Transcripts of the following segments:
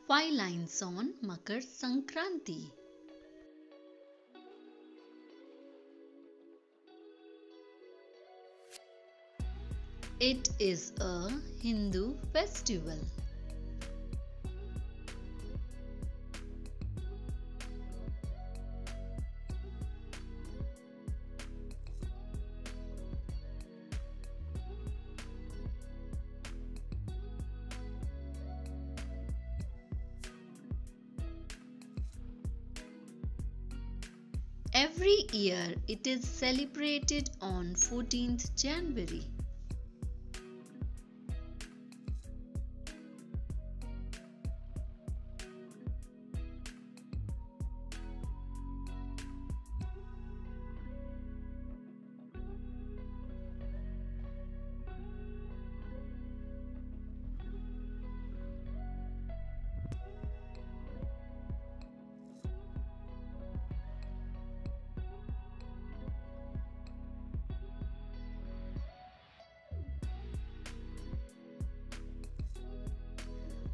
5 lines on Makar Sankranti. It is a Hindu festival. Every year it is celebrated on 14th January.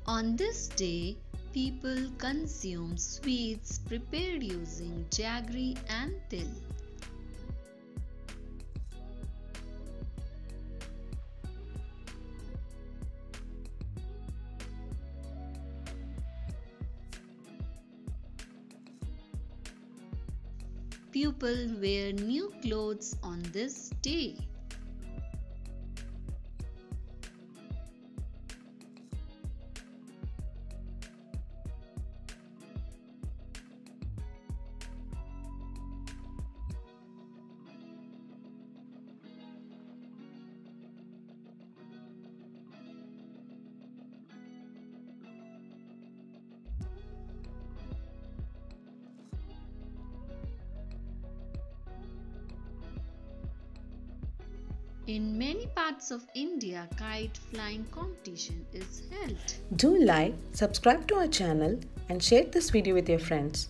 On this day, people consume sweets prepared using jaggery and til. People wear new clothes on this day. In many parts of India, kite flying competition is held. Do like, subscribe to our channel and share this video with your friends.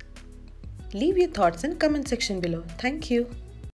Leave your thoughts in comment section below. Thank you.